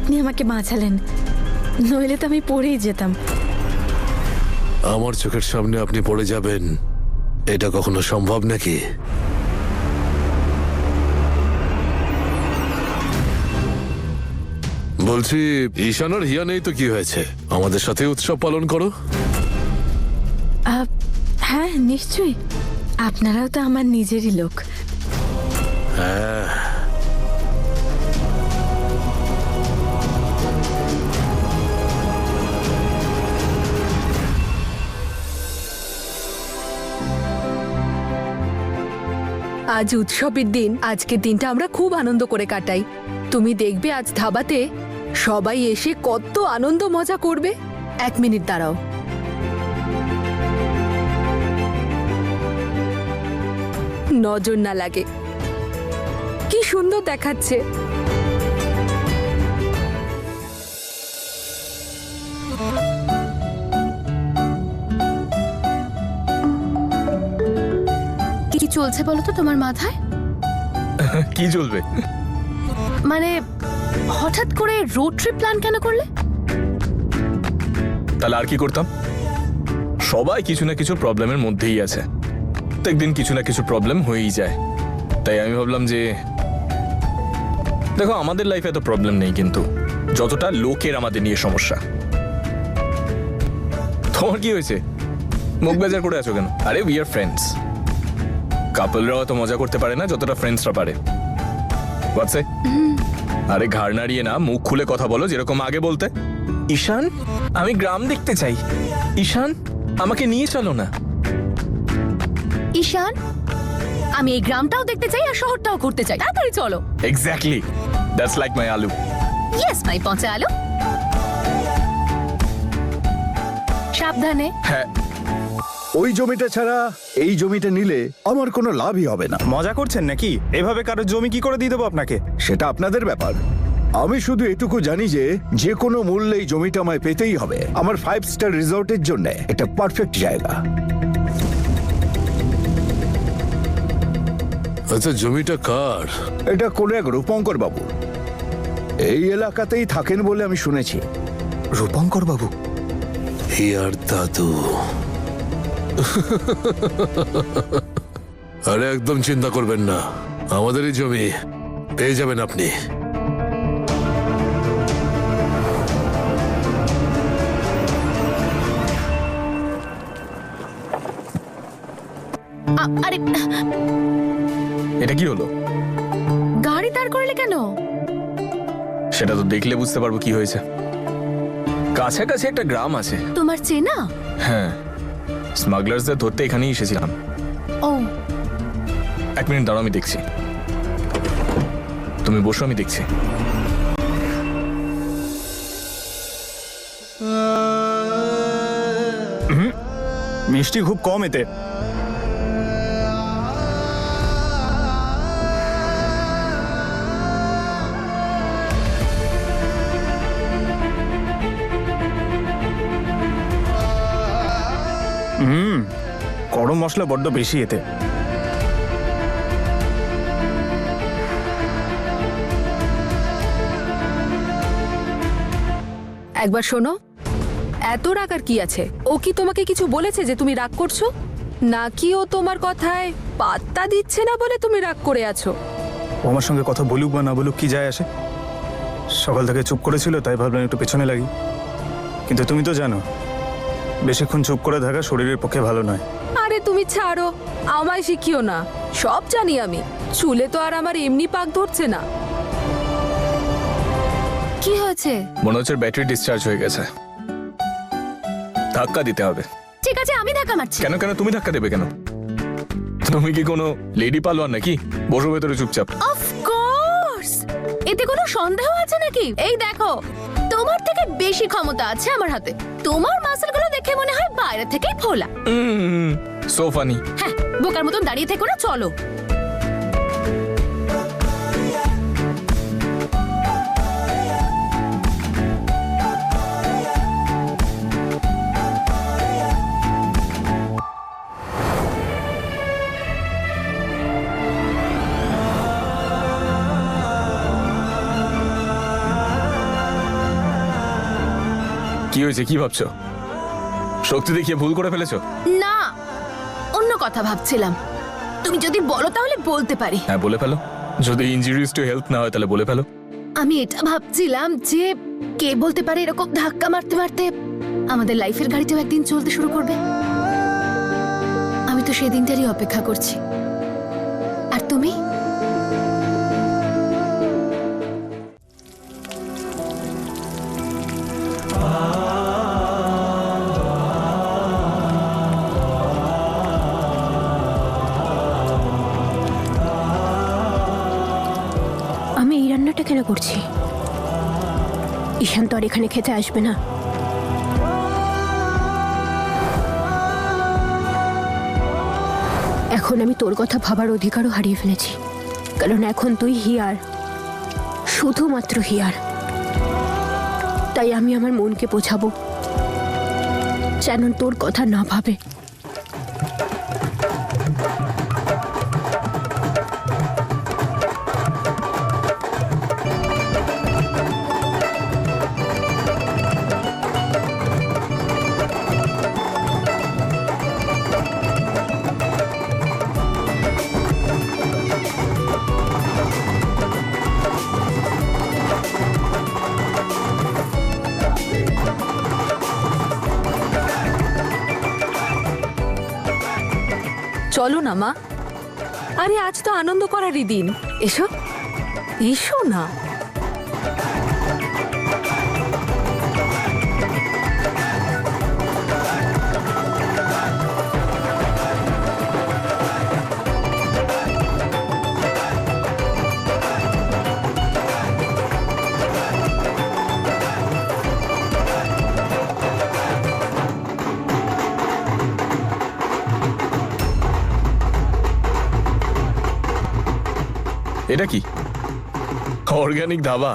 আপনি আমাকে বাঁচালেন, নইলে তো আমি পড়েই যেতাম। আমার চোখের সামনে আপনি পড়ে যাবেন, এটা কখনো সম্ভব নাকি? বলছি, ঈশান আর হিয়া নেই তো কি হয়েছে, আমাদের সাথে উৎসব পালন করো। হ্যাঁ নিশ্চয়ই, আপনারাও তো আমার নিজেরই লোক। হ্যাঁ, আজ উৎসবের দিন, আজকের দিনটা আমরা খুব আনন্দ করে কাটাই। তুমি দেখবে আজ ধাবাতে সবাই এসে কত আনন্দ মজা করবে। 1 মিনিট দাঁড়াও। নজর না লাগে, কি সুন্দর দেখাচ্ছে। কি চলছে বলো তো তোমার মাথায়? কি চলবে? মানে হঠাৎ করে রোড ট্রিপ প্ল্যান কেন করলে? তাহলে আর কি করতাম? সবাই কিছু না কিছু প্রবলেমের মধ্যেই আছে, প্রত্যেকদিন কিছু না কিছু প্রবলেম হয়েই যায়। তাই আমি ভাবলাম যে দেখো, আমাদের লাইফে এত প্রবলেম নেই, কিন্তু যতটা লোকের আমাদের নিয়ে সমস্যা। তোমার কি হয়েছে? মুখ বেজার করে আছো কেন? আরে উই আর ফ্রেন্ডস। কাপলরাও অত মজা করতে পারে না যতটা ফ্রেন্ডসরা পারে। হোয়াটস ইট? আরে ঘাড় নাড়িয়ে না, মুখ খুলে কথা বলো, যেরকম আগে বলতে। ঈশান, আমি গ্রাম দেখতে চাই। ঈশান, আমাকে নিয়ে চলো না। ঈশান, আমি এই গ্রামটাও দেখতে চাই আর শহরটাও ঘুরতে চাই, তাড়াতাড়ি চলো। এক্স্যাক্টলি, দ্যাটস লাইক মাই আলু। ইয়েস মাই পচা আলু। সাবধানে। হ্যাঁ, ওই জমিটা ছাড়া এই জমিটা নিলে আমার কোনো লাভই হবে না। মজা করছেন নাকি? এভাবে কারো জমি কি করে দিয়ে দেবো আপনাকে? সেটা আপনাদের ব্যাপার। আমি শুধু এটুকু জানি যে যে কোনো মূল্যে এই জমিটা আমায় পেতেই হবে। আমার 5 স্টার রিসর্টের জন্য এটা পারফেক্ট জায়গা। আচ্ছা, জমিটা কার? এটা কোনো এক রূপঙ্কর বাবু, এই এলাকাতেই থাকেন বলে আমি শুনেছি। রূপঙ্কর বাবু? হিয়ার দাদু। আরে একদম চিন্তা করবেন না, আমাদেরই জমি, পেয়ে যাবেন আপনি। আরে এটা কি হলো? গাড়ি দাঁড় করলে কেন? সেটা তো দেখলে বুঝতে পারবো কি হয়েছে। কাছাকাছি একটা গ্রাম আছে। তোমার চেনা? হ্যাঁ, স্মাগলার্সদের ধরতে এখানেই এসেছিলাম। ও 1 মিনিট দাঁড়াও, আমি দেখছি। তুমি বসো, আমি দেখছি। মিষ্টি খুব কম এতে। গরম মশলা বড্ড বেশি এতে। একবার শোনো, এত রাগ আর কি আছে? ও কি তোমাকে কিছু বলেছে যে তুমি রাগ করছো? নাকি ও তোমার কথায় পাত্তা দিচ্ছে না বলে তুমি রাগ করে আছো? ও আমার সঙ্গে কথা বলুক বা না বলুক কি যায় আসে? সকাল থেকে চুপ করেছিল, তাই ভাবলাম একটু পেছনে লাগি। কিন্তু তুমি তো জানো, বেশিক্ষণ চুপ করে থাকা শরীরের পক্ষে ভালো নয়। আরে তুমি ছাড়ো, আমায় শিখিও না। সব জানি আমি, চুলে তো আর আমার এমনি পাক ধরছে না। কি হয়েছে? মনে হচ্ছে ব্যাটারি ডিসচার্জ হয়ে গেছে, ধাক্কা দিতে হবে। ঠিক আছে, আমি ধাক্কা মারছি। কেন কেন তুমি ধাক্কা দেবে কেন? তুমি কি কোনো লেডি পালোয়ান নাকি? বসো ভেতরে চুপচাপ। অফ কোর্স, এতে কোনো সন্দেহ আছে নাকি? এই দেখো, তোমার থেকে বেশি ক্ষমতা আছে আমার হাতে। তোমার মাসলগুলো দেখে মনে হয় বাইরে থেকেই ফোলা। So funny. হ্যাঁ, বোকার মতন দাঁড়িয়ে থেকো না, চলো। কি হয়েছে, কি ভাবছো? শক্তি দেখিয়ে ভুল করে ফেলেছো? না, অন্য কথা ভাবছিলাম। তুমি যদি বলো তাহলে বলতে পারি। হ্যাঁ, বলে ফেলো। যদি ইনজুরিজ টু হেলথ না হয় তাহলে বলে ফেলো। আমি এটা ভাবছিলাম যে কে বলতে পারে এরকম ধাক্কা মারতে মারতে আমাদের লাইফের গাড়িতেও একদিন চলতে শুরু করবে। আমি তো সেদিনটারই অপেক্ষা করছি। আর তুমি? আমি এই রান্নাটা কেন করছি? ঈশান তো আর এখানে খেতে আসবে না। এখন আমি তোর কথা ভাবার অধিকারও হারিয়ে ফেলেছি, কারণ এখন তুই হিয়ার, শুধুমাত্র হিয়ার। তাই আমি আমার মনকে বোঝাবো যেন তোর কথা না ভাবে। চলো না মা, আরে আজ তো আনন্দ করারই দিন। এসো এসো না। এটা কি organic dhaba?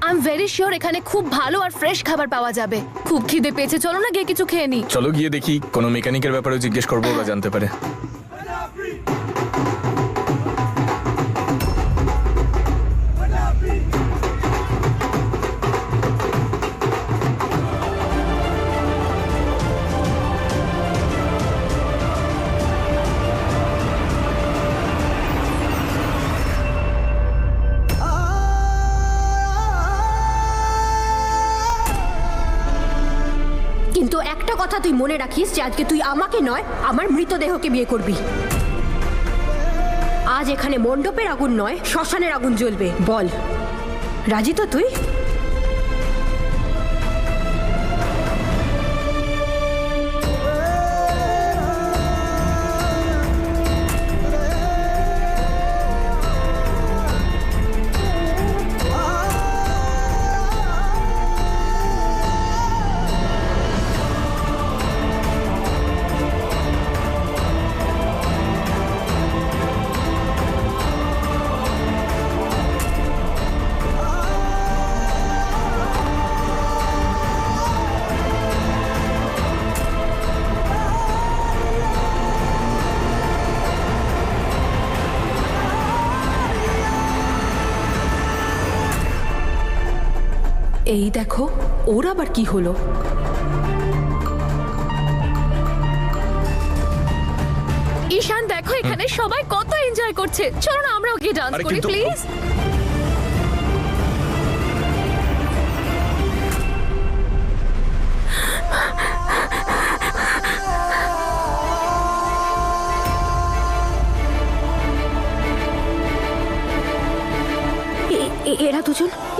I am very sure এখানে খুব ভালো আর ফ্রেশ খাবার পাওয়া যাবে। খুব খিদে পেয়েছে, চলো না গিয়ে কিছু খেয়ে নি। চলো গিয়ে দেখি, কোনো মেকানিকের ব্যাপারেও জিজ্ঞেস করবো, ওরা জানতে পারে। কিন্তু একটা কথা তুই মনে রাখিস যে আজকে তুই আমাকে নয়, আমার মৃতদেহকে বিয়ে করবি। আজ এখানে মণ্ডপের আগুন নয়, শ্মশানের আগুন জ্বলবে। বল, রাজি তো তুই? এই দেখো, ওর আবার কি হলো? ঈশান দেখো এখানে সবাই কত এনজয় করছে, চলো না আমরাও গিয়ে ডান্স আরে করি কিন্তু- প্লিজ।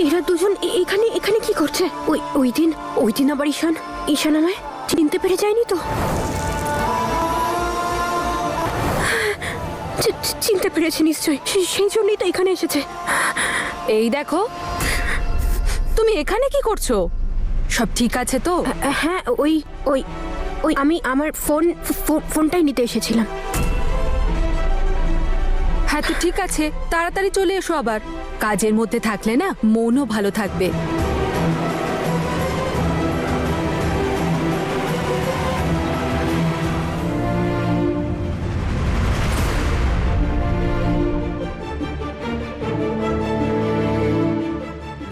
এরা দুজন এখানে এখানে কি করছে? ওই দিন আবার ঈশান আমায় চিনতে পেরে যায়নি তো? চিনতে পেরেছে নিশ্চয়ই, সেই জন্যই তো এখানে এসেছে। এই দেখো, তুমি এখানে কি করছো? সব ঠিক আছে তো? হ্যাঁ, ওই আমি আমার ফোনটাই নিতে এসেছিলাম। হ্যাঁ তো ঠিক আছে, তাড়াতাড়ি চলে এসো। আবার কাজের মধ্যে থাকলে না মনও ভালো থাকবে।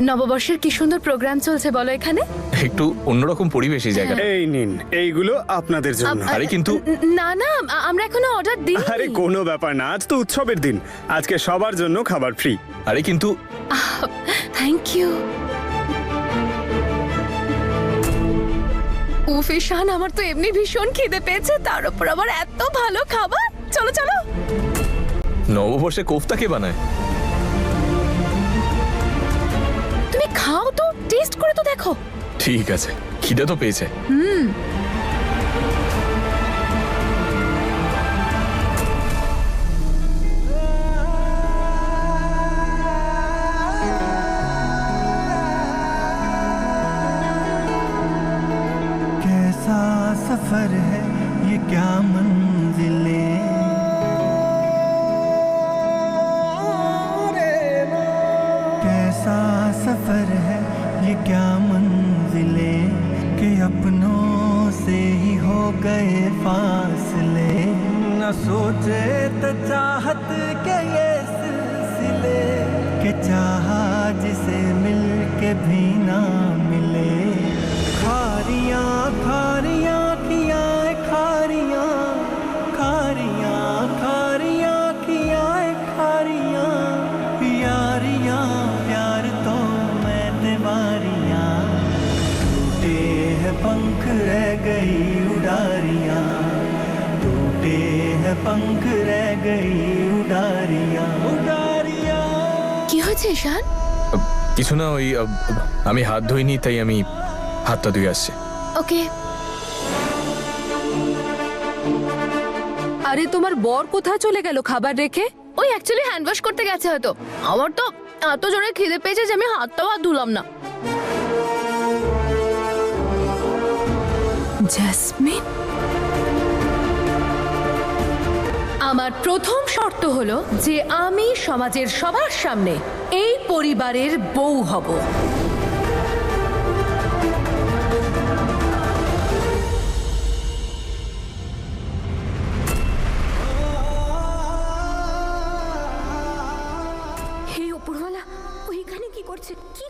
নববর্ষের কি সুন্দর প্রোগ্রাম চলছে বলো এখানে। একটু অন্যরকম পরিবেশ এই জায়গাটা। এই নিন, এইগুলো আপনাদের জন্য। আরে কিন্তু না না, আমরা এখনো অর্ডার দিই। আরে কোনো ব্যাপার না, আজ তো উৎসবের দিন, আজকে সবার জন্য খাবার ফ্রি। আরে কিন্তু থ্যাংক ইউ। উফ ঈশান, আমার তো এমনি ভীষণ খিদে পেয়েছে, তার উপর আবার এত ভালো খাবার। চলো চলো। নববর্ষে কোফতা কে বানায়? তুমি খাও তো, টেস্ট করে তো দেখো। ঠিক আছে, খিদে তো পেয়েছে। कैसा सफर है ये, क्या मंजिलें, कैसा सफर है ये, क्या मंजिलें, कि अपनों से ही हो गए फासले, न सोचे तो चाहत के ये सिलसिले, कि चाहा जिसे मिल के भी ना मिले, खारियां खारियां किया खारियां, खारियां खारियां किया खारियां, यारियां प्यार तो मैं दीवारियां, टूटे हैं पंख रह गई उडारियां, टूटे हैं पंख रह गई उडारियां, उडारियां। কি হয়েছে ঈশান? কিছু না, ওই আমি হাত ধুইনি তাই আমি হাতটা ধুয়ে আসছি। ওকে। আরে তোমার বর কোথায় চলে গেল খাবার রেখে? ওই অ্যাকচুয়ালি হ্যান্ড ওয়াশ করতে গেছে হয়তো। আমার তো এত জোরে খিদে পেয়েছে যে আমি হাতটাও আর ধুলাম না। জেসমিন, আমার প্রথম শর্ত হলো যে আমি সমাজের সবার সামনে এই পরিবারের বউ হব। হে উপরওয়ালা, ওইখানে কি করছে? কি